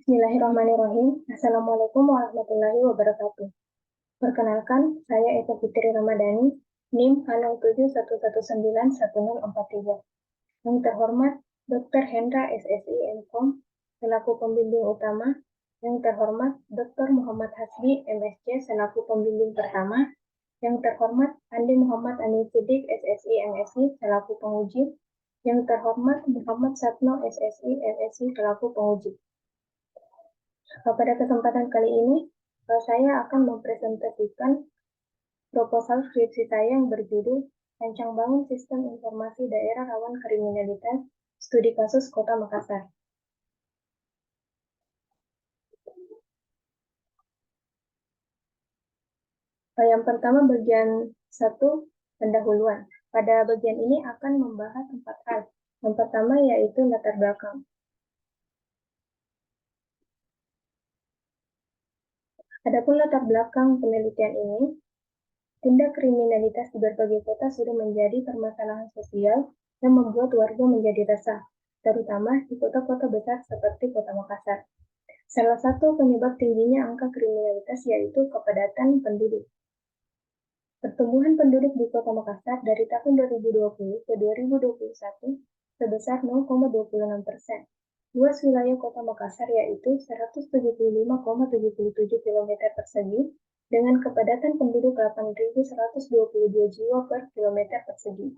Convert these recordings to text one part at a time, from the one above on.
Bismillahirrahmanirrahim. Assalamualaikum warahmatullahi wabarakatuh. Perkenalkan, saya Eva Fitri Ramadhani, NIM A07119143. Yang terhormat, Dr. Hendra SSI MKom, selaku pembimbing utama. Yang terhormat, Dr. Muhammad Hasbi MSc, selaku pembimbing pertama. Yang terhormat, Andi Muhammad Anis Siddiq SSI MSI, selaku penguji. Yang terhormat, Muhammad Satno SSI MSI, selaku penguji. Pada kesempatan kali ini, saya akan mempresentasikan proposal skripsi saya yang berjudul Rancang Bangun Sistem Informasi Daerah Rawan Kriminalitas, Studi Kasus Kota Makassar. Yang pertama, bagian 1, pendahuluan. Pada bagian ini akan membahas 4 hal. Yang pertama yaitu latar belakang. Adapun latar belakang penelitian ini, tindak kriminalitas di berbagai kota sudah menjadi permasalahan sosial yang membuat warga menjadi resah, terutama di kota-kota besar seperti Kota Makassar. Salah satu penyebab tingginya angka kriminalitas yaitu kepadatan penduduk. Pertumbuhan penduduk di Kota Makassar dari tahun 2020 ke 2021 sebesar 0,26%. Luas wilayah Kota Makassar yaitu 175,77 km persegi dengan kepadatan penduduk 8.122 jiwa per kilometer persegi.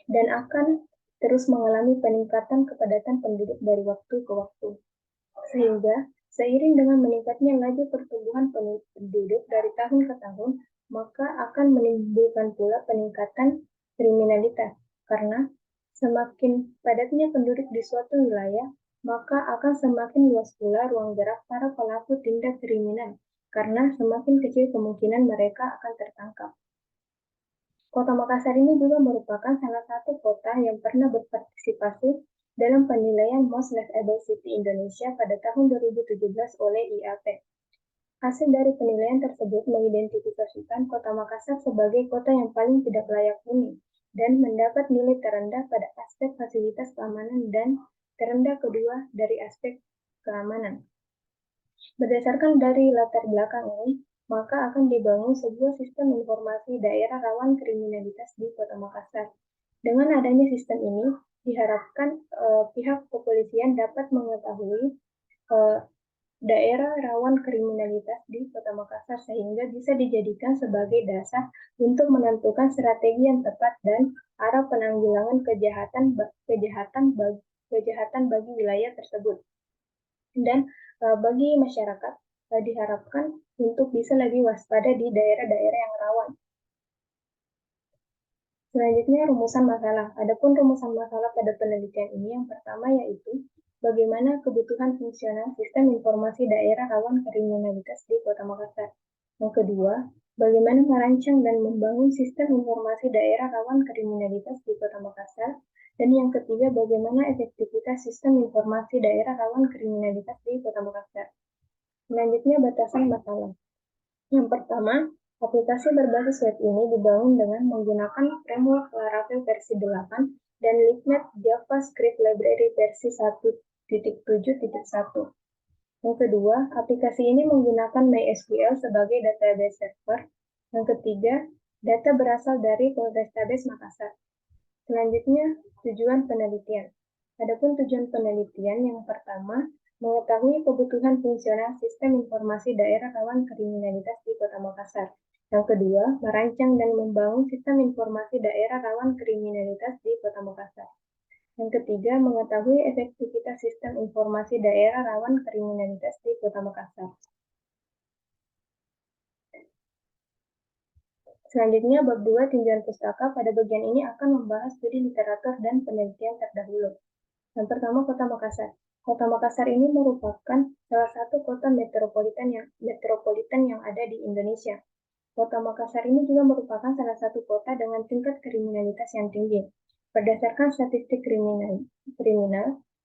Dan akan terus mengalami peningkatan kepadatan penduduk dari waktu ke waktu. Sehingga, seiring dengan meningkatnya laju pertumbuhan penduduk dari tahun ke tahun, maka akan menimbulkan pula peningkatan kriminalitas. Karena semakin padatnya penduduk di suatu wilayah, maka akan semakin luas pula ruang gerak para pelaku tindak kriminal, karena semakin kecil kemungkinan mereka akan tertangkap. Kota Makassar ini juga merupakan salah satu kota yang pernah berpartisipasi dalam penilaian Most Livable City Indonesia pada tahun 2017 oleh IAP. Hasil dari penilaian tersebut mengidentifikasikan Kota Makassar sebagai kota yang paling tidak layak huni dan mendapat nilai terendah pada aspek fasilitas keamanan dan terendah kedua dari aspek keamanan. Berdasarkan dari latar belakang ini, maka akan dibangun sebuah sistem informasi daerah rawan kriminalitas di Kota Makassar. Dengan adanya sistem ini, diharapkan pihak kepolisian dapat mengetahui daerah rawan kriminalitas di Kota Makassar sehingga bisa dijadikan sebagai dasar untuk menentukan strategi yang tepat dan arah penanggulangan kejahatan bagi wilayah tersebut. Dan bagi masyarakat diharapkan untuk bisa lebih waspada di daerah-daerah yang rawan. Selanjutnya, rumusan masalah. Adapun rumusan masalah pada penelitian ini yang pertama yaitu bagaimana kebutuhan fungsional sistem informasi daerah rawan kriminalitas di Kota Makassar. Yang kedua, bagaimana merancang dan membangun sistem informasi daerah rawan kriminalitas di Kota Makassar. Dan yang ketiga, bagaimana efektivitas sistem informasi daerah rawan kriminalitas di Kota Makassar. Selanjutnya, batasan masalah. Yang pertama, aplikasi berbasis web ini dibangun dengan menggunakan framework Laravel versi 8 dan Libnet JavaScript Library versi 1.7.1. Yang kedua, aplikasi ini menggunakan MySQL sebagai database server. Yang ketiga, data berasal dari Polrestabes Makassar. Selanjutnya, tujuan penelitian. Adapun tujuan penelitian yang pertama, mengetahui kebutuhan fungsional sistem informasi daerah rawan kriminalitas di Kota Makassar. Yang kedua, merancang dan membangun sistem informasi daerah rawan kriminalitas di Kota Makassar. Yang ketiga, mengetahui efektivitas sistem informasi daerah rawan kriminalitas di Kota Makassar. Selanjutnya, bab 2 tinjauan pustaka. Pada bagian ini akan membahas studi literatur dan penelitian terdahulu. Yang pertama, Kota Makassar. Kota Makassar ini merupakan salah satu kota metropolitan yang ada di Indonesia. Kota Makassar ini juga merupakan salah satu kota dengan tingkat kriminalitas yang tinggi. Berdasarkan statistik kriminal,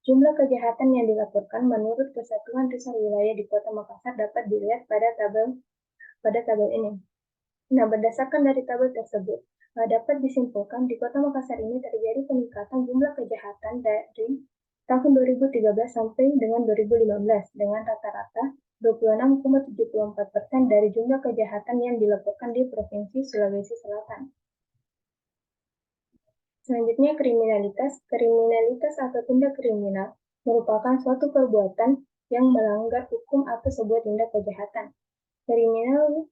jumlah kejahatan yang dilaporkan menurut Kesatuan Riset Wilayah di Kota Makassar dapat dilihat pada tabel ini. Nah, berdasarkan dari tabel tersebut, dapat disimpulkan di Kota Makassar ini terjadi peningkatan jumlah kejahatan dari tahun 2013 sampai dengan 2015 dengan rata-rata 26,74% dari jumlah kejahatan yang dilaporkan di Provinsi Sulawesi Selatan. Selanjutnya, kriminalitas. Kriminalitas atau tindak kriminal merupakan suatu perbuatan yang melanggar hukum atau sebuah tindak kejahatan. Kriminal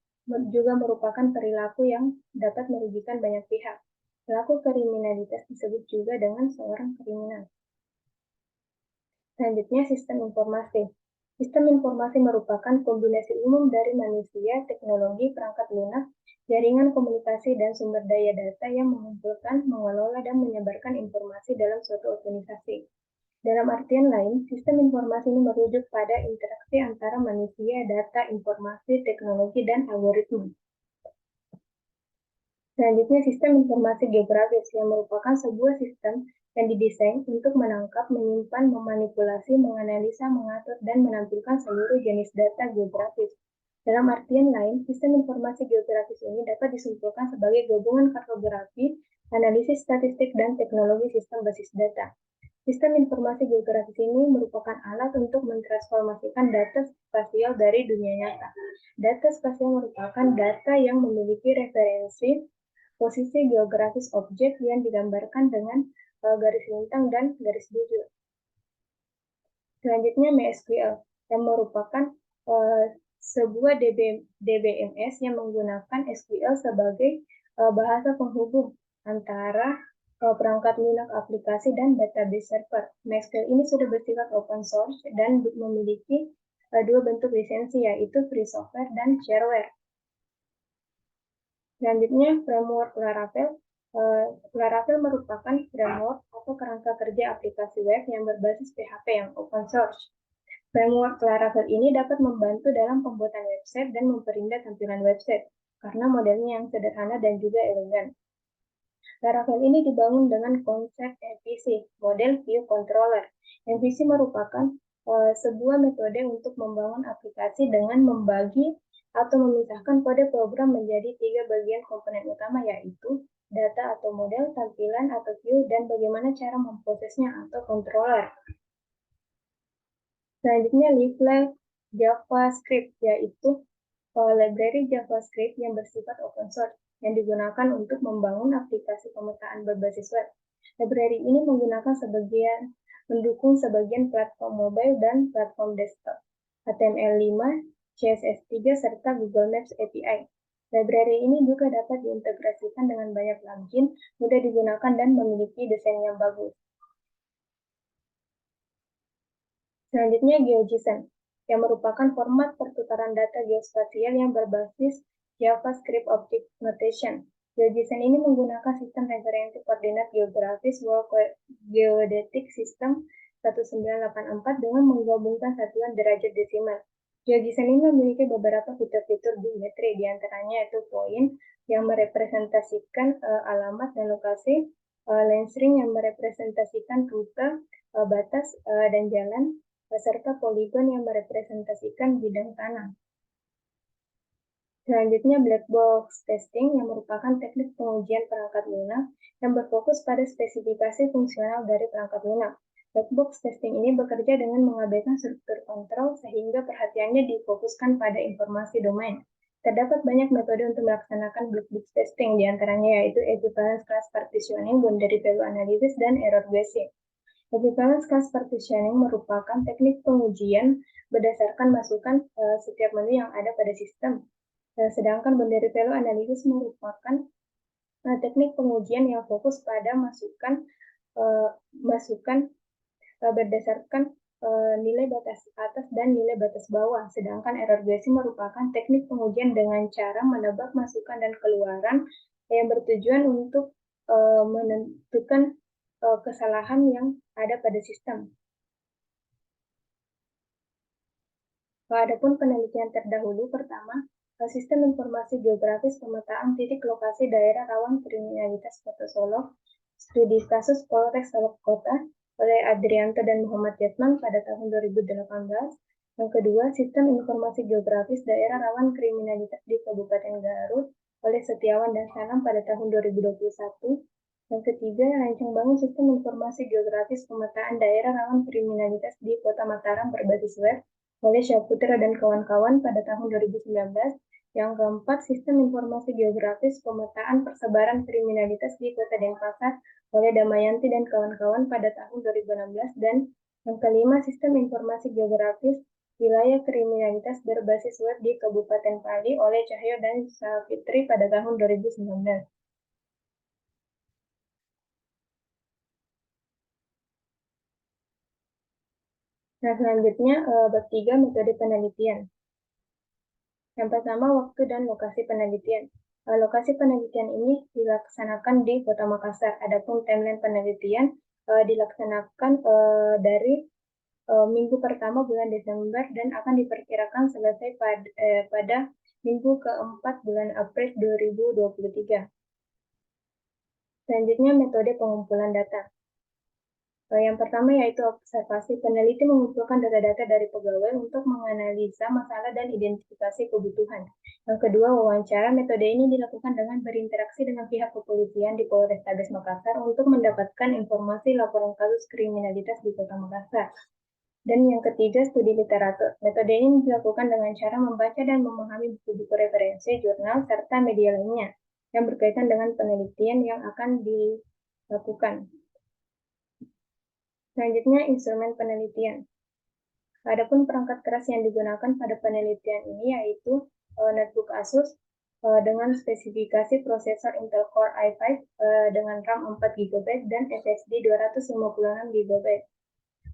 juga merupakan perilaku yang dapat merugikan banyak pihak. Pelaku kriminalitas disebut juga dengan seorang kriminal. Selanjutnya, sistem informasi. Sistem informasi merupakan kombinasi umum dari manusia, teknologi, perangkat lunak, jaringan komunikasi, dan sumber daya data yang mengumpulkan, mengelola, dan menyebarkan informasi dalam suatu organisasi. Dalam artian lain, sistem informasi ini merujuk pada interaksi antara manusia, data, informasi, teknologi, dan algoritma. Selanjutnya, sistem informasi geografis yang merupakan sebuah sistem yang didesain untuk menangkap, menyimpan, memanipulasi, menganalisa, mengatur, dan menampilkan seluruh jenis data geografis. Dalam artian lain, sistem informasi geografis ini dapat disimpulkan sebagai gabungan kartografi, analisis statistik, dan teknologi sistem basis data. Sistem informasi geografis ini merupakan alat untuk mentransformasikan data spasial dari dunia nyata. Data spasial merupakan data yang memiliki referensi posisi geografis objek yang digambarkan dengan garis lintang dan garis bujur. Selanjutnya, MySQL yang merupakan sebuah DBMS yang menggunakan SQL sebagai bahasa penghubung antara perangkat lunak aplikasi dan database server. MySQL ini sudah bersifat open source dan memiliki dua bentuk lisensi, yaitu free software dan shareware. Selanjutnya, framework Laravel. Laravel merupakan framework atau kerangka kerja aplikasi web yang berbasis PHP yang open source. Framework Laravel ini dapat membantu dalam pembuatan website dan memperindah tampilan website karena modelnya yang sederhana dan juga elegan. Laravel ini dibangun dengan konsep MVC, model View Controller. MVC merupakan sebuah metode untuk membangun aplikasi dengan membagi atau memisahkan kode program menjadi 3 bagian komponen utama, yaitu data atau model, tampilan atau view, dan bagaimana cara memprosesnya atau controller. Selanjutnya, library JavaScript, yaitu library JavaScript yang bersifat open source yang digunakan untuk membangun aplikasi pemetaan berbasis web. Library ini mendukung sebagian platform mobile dan platform desktop, HTML5, CSS3, serta Google Maps API. Library ini juga dapat diintegrasikan dengan banyak plugin, mudah digunakan, dan memiliki desain yang bagus. Selanjutnya, GeoJSON, yang merupakan format pertukaran data geospasial yang berbasis JavaScript Object Notation. GeoJSON ini menggunakan sistem referensi koordinat geografis World Geodetic System 1984 dengan menggabungkan satuan derajat desimal. GeoJSON ini memiliki beberapa fitur-fitur geometri, diantaranya yaitu point yang merepresentasikan alamat dan lokasi, line string yang merepresentasikan rute, batas, dan jalan, serta poligon yang merepresentasikan bidang tanah. Selanjutnya, black box testing yang merupakan teknik pengujian perangkat lunak yang berfokus pada spesifikasi fungsional dari perangkat lunak. Black box testing ini bekerja dengan mengabaikan struktur kontrol sehingga perhatiannya difokuskan pada informasi domain. Terdapat banyak metode untuk melaksanakan black box testing, diantaranya yaitu equivalence class partitioning, boundary value analysis, dan error basic. Equivalence class partitioning merupakan teknik pengujian berdasarkan masukan setiap menu yang ada pada sistem. Sedangkan boundary value analysis merupakan teknik pengujian yang fokus pada masukan berdasarkan nilai batas atas dan nilai batas bawah. Sedangkan error basic merupakan teknik pengujian dengan cara menebak masukan dan keluaran yang bertujuan untuk menentukan kesalahan yang ada pada sistem. Adapun penelitian terdahulu, pertama, sistem informasi geografis pemetaan titik lokasi daerah rawan kriminalitas Kota Solo, studi kasus Polres Solok Kota oleh Adrianto dan Muhammad Yatman pada tahun 2018. Yang kedua, sistem informasi geografis daerah rawan kriminalitas di Kabupaten Garut oleh Setiawan dan Sanam pada tahun 2021. Yang ketiga, rancang bangun sistem informasi geografis pemetaan daerah rawan kriminalitas di Kota Mataram berbasis web oleh Syahputra dan kawan-kawan pada tahun 2019. Yang keempat, sistem informasi geografis pemetaan persebaran kriminalitas di Kota Denpasar oleh Damayanti dan kawan-kawan pada tahun 2016. Dan yang kelima, sistem informasi geografis wilayah kriminalitas berbasis web di Kabupaten Pali oleh Cahyo dan Savitri pada tahun 2019. Nah, selanjutnya bab 3 metode penelitian. Yang pertama, waktu dan lokasi penelitian. Lokasi penelitian ini dilaksanakan di Kota Makassar. Adapun timeline penelitian dilaksanakan dari minggu pertama bulan Desember dan akan diperkirakan selesai pada minggu keempat bulan April 2023. Selanjutnya, metode pengumpulan data. Yang pertama yaitu observasi. Peneliti mengumpulkan data-data dari pegawai untuk menganalisa masalah dan identifikasi kebutuhan. Yang kedua, wawancara. Metode ini dilakukan dengan berinteraksi dengan pihak kepolisian di Polrestabes Makassar untuk mendapatkan informasi laporan kasus kriminalitas di Kota Makassar. Dan yang ketiga, studi literatur. Metode ini dilakukan dengan cara membaca dan memahami buku-buku referensi, jurnal, serta media lainnya yang berkaitan dengan penelitian yang akan dilakukan. Selanjutnya, instrumen penelitian. Adapun perangkat keras yang digunakan pada penelitian ini yaitu notebook Asus dengan spesifikasi prosesor Intel Core i5 dengan RAM 4 GB dan SSD 256 GB.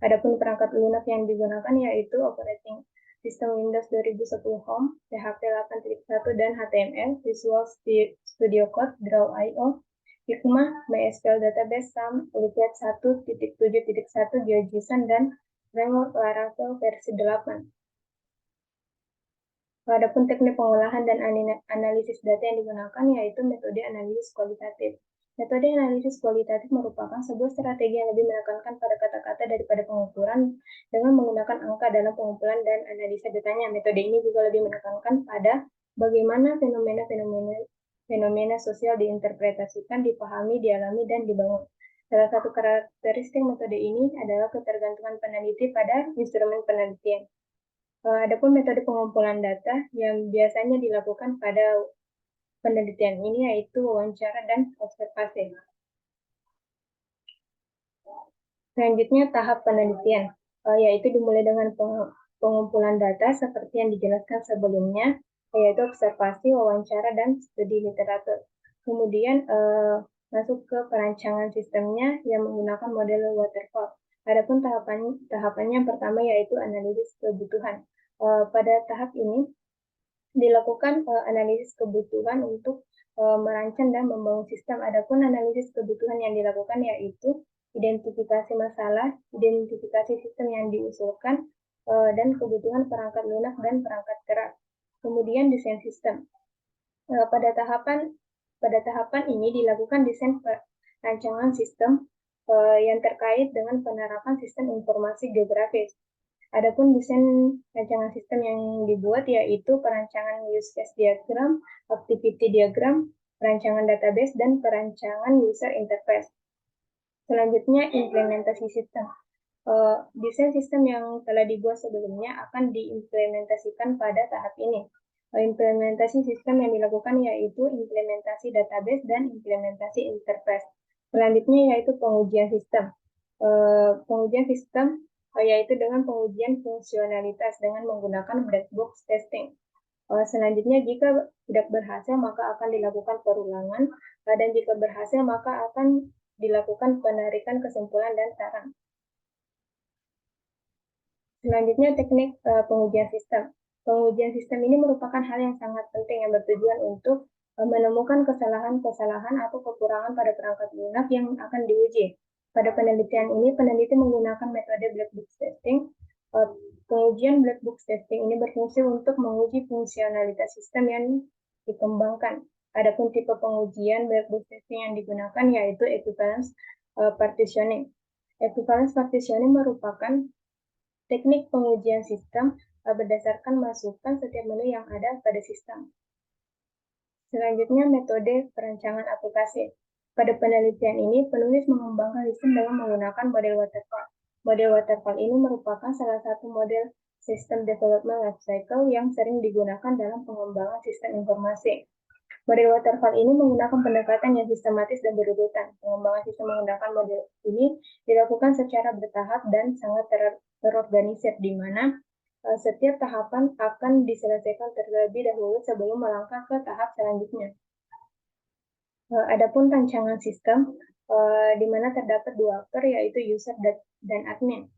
Adapun perangkat lunak yang digunakan yaitu operating sistem Windows 2010 Home, PHP 8.1 dan HTML, Visual Studio Code, Draw.io, Hikmah, MySQL Database, SAM, Liquid 1.7.1, GeoJSON, dan framework Laravel versi 8. Adapun teknik pengolahan dan analisis data yang digunakan yaitu metode analisis kualitatif. Metode analisis kualitatif merupakan sebuah strategi yang lebih menekankan pada kata-kata daripada pengukuran dengan menggunakan angka dalam pengumpulan dan analisa datanya. Metode ini juga lebih menekankan pada bagaimana fenomena sosial diinterpretasikan, dipahami, dialami, dan dibangun. Salah satu karakteristik metode ini adalah ketergantungan peneliti pada instrumen penelitian. Adapun metode pengumpulan data yang biasanya dilakukan pada penelitian ini yaitu wawancara dan observasi. Selanjutnya tahap penelitian, yaitu dimulai dengan pengumpulan data seperti yang dijelaskan sebelumnya, yaitu observasi, wawancara, dan studi literatur. Kemudian masuk ke perancangan sistemnya yang menggunakan model waterfall. Adapun tahapannya yang pertama yaitu analisis kebutuhan. Pada tahap ini dilakukan analisis kebutuhan untuk merancang dan membangun sistem. Adapun analisis kebutuhan yang dilakukan yaitu identifikasi masalah, identifikasi sistem yang diusulkan, dan kebutuhan perangkat lunak dan perangkat keras. Kemudian desain sistem. Pada tahapan ini dilakukan desain rancangan sistem yang terkait dengan penerapan sistem informasi geografis. Adapun desain rancangan sistem yang dibuat yaitu perancangan use case diagram, activity diagram, perancangan database, dan perancangan user interface. Selanjutnya, implementasi sistem. Desain sistem yang telah dibuat sebelumnya akan diimplementasikan pada tahap ini. Implementasi sistem yang dilakukan yaitu implementasi database dan implementasi interface. Selanjutnya yaitu pengujian sistem. Pengujian sistem yaitu dengan pengujian fungsionalitas dengan menggunakan black box testing. Selanjutnya, jika tidak berhasil, maka akan dilakukan perulangan, dan jika berhasil, maka akan dilakukan penarikan kesimpulan dan saran. Selanjutnya, teknik pengujian sistem. Pengujian sistem ini merupakan hal yang sangat penting yang bertujuan untuk menemukan kesalahan-kesalahan atau kekurangan pada perangkat lunak yang akan diuji. Pada penelitian ini, peneliti menggunakan metode black box testing. Pengujian black box testing ini berfungsi untuk menguji fungsionalitas sistem yang dikembangkan. Adapun tipe pengujian black box testing yang digunakan yaitu equivalence partitioning. Equivalence partitioning merupakan teknik pengujian sistem berdasarkan masukan setiap menu yang ada pada sistem. Selanjutnya, metode perancangan aplikasi. Pada penelitian ini, penulis mengembangkan sistem dengan menggunakan model waterfall. Model waterfall ini merupakan salah satu model sistem development life cycle yang sering digunakan dalam pengembangan sistem informasi. Model waterfall ini menggunakan pendekatan yang sistematis dan berurutan. Pengembangan sistem menggunakan model ini dilakukan secara bertahap dan sangat terorganisir, di mana setiap tahapan akan diselesaikan terlebih dahulu sebelum melangkah ke tahap selanjutnya. Adapun rancangan sistem, di mana terdapat dua aktor, yaitu user dan admin.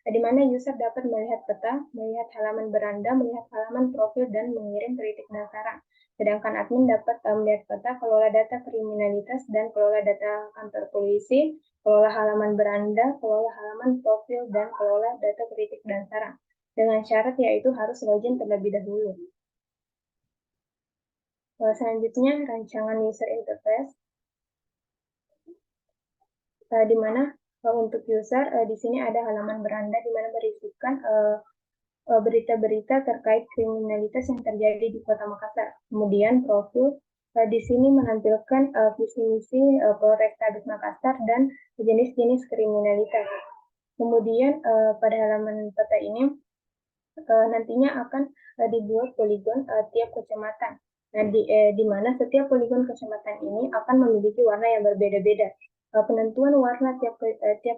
Di mana user dapat melihat peta, melihat halaman beranda, melihat halaman profil, dan mengirim kritik dan saran. Sedangkan admin dapat melihat peta, kelola data kriminalitas, dan kelola data kantor polisi, kelola halaman beranda, kelola halaman profil, dan kelola data kritik dan saran. Dengan syarat yaitu harus login terlebih dahulu. Selanjutnya, rancangan user interface. Di mana untuk user di sini ada halaman beranda di mana berisikan berita-berita terkait kriminalitas yang terjadi di Kota Makassar. Kemudian profil di sini menampilkan visi misi Polrestabes Makassar dan jenis-jenis kriminalitas. Kemudian pada halaman peta ini nantinya akan dibuat poligon tiap kecamatan. Nah, di mana setiap poligon kecamatan ini akan memiliki warna yang berbeda-beda. Penentuan warna tiap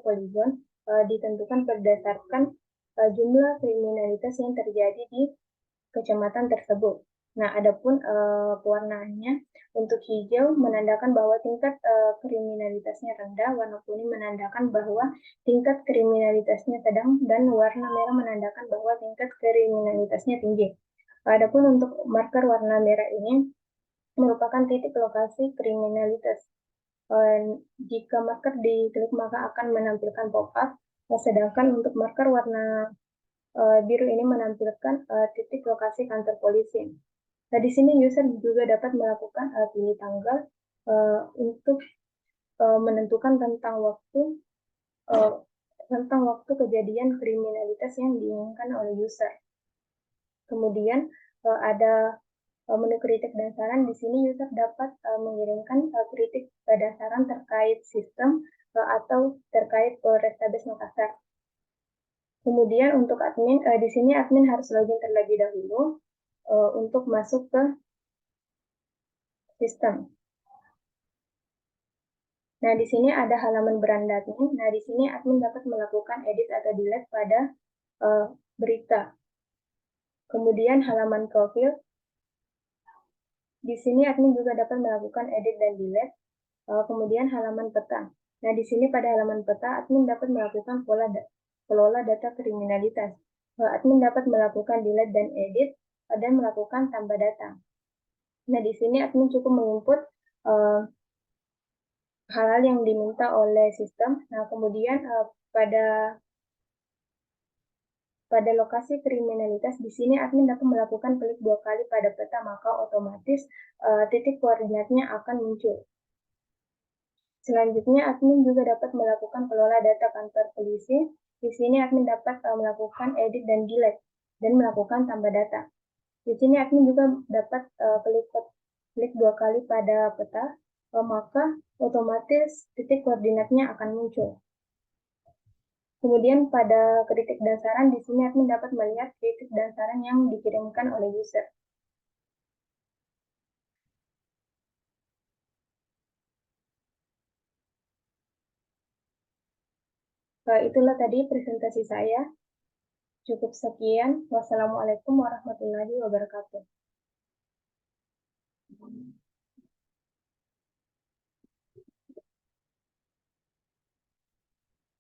poligon ditentukan berdasarkan jumlah kriminalitas yang terjadi di kecamatan tersebut. Nah, adapun pewarnaannya, untuk hijau menandakan bahwa tingkat kriminalitasnya rendah, warna kuning menandakan bahwa tingkat kriminalitasnya sedang, dan warna merah menandakan bahwa tingkat kriminalitasnya tinggi. Adapun untuk marker warna merah ini merupakan titik lokasi kriminalitas. Jika marker diklik maka akan menampilkan pop-up, sedangkan untuk marker warna biru ini menampilkan titik lokasi kantor polisi. Nah, di sini user juga dapat melakukan pilih tanggal untuk menentukan tentang waktu kejadian kriminalitas yang diinginkan oleh user. Kemudian ada menu kritik dan saran. Di sini user dapat mengirimkan kritik dan saran terkait sistem atau terkait Polrestabes Makassar. Kemudian untuk admin, di sini admin harus login terlebih dahulu untuk masuk ke sistem. Nah, di sini ada halaman beranda admin. Nah, di sini admin dapat melakukan edit atau delete pada berita. Kemudian halaman profil. Di sini admin juga dapat melakukan edit dan delete. Kemudian halaman peta. Nah, di sini pada halaman peta, admin dapat melakukan kelola data kriminalitas. Admin dapat melakukan delete dan edit, dan melakukan tambah data. Nah, di sini admin cukup menginput hal-hal yang diminta oleh sistem. Nah, kemudian pada lokasi kriminalitas, di sini admin dapat melakukan klik 2 kali pada peta, maka otomatis titik koordinatnya akan muncul. Selanjutnya, admin juga dapat melakukan kelola data kantor polisi. Di sini admin dapat melakukan edit dan delete, dan melakukan tambah data. Di sini admin juga dapat klik 2 kali pada peta, maka otomatis titik koordinatnya akan muncul. Kemudian pada kritik dan saran, di sini admin dapat melihat kritik dan saran yang dikirimkan oleh user. Itulah tadi presentasi saya. Cukup sekian. Wassalamualaikum warahmatullahi wabarakatuh.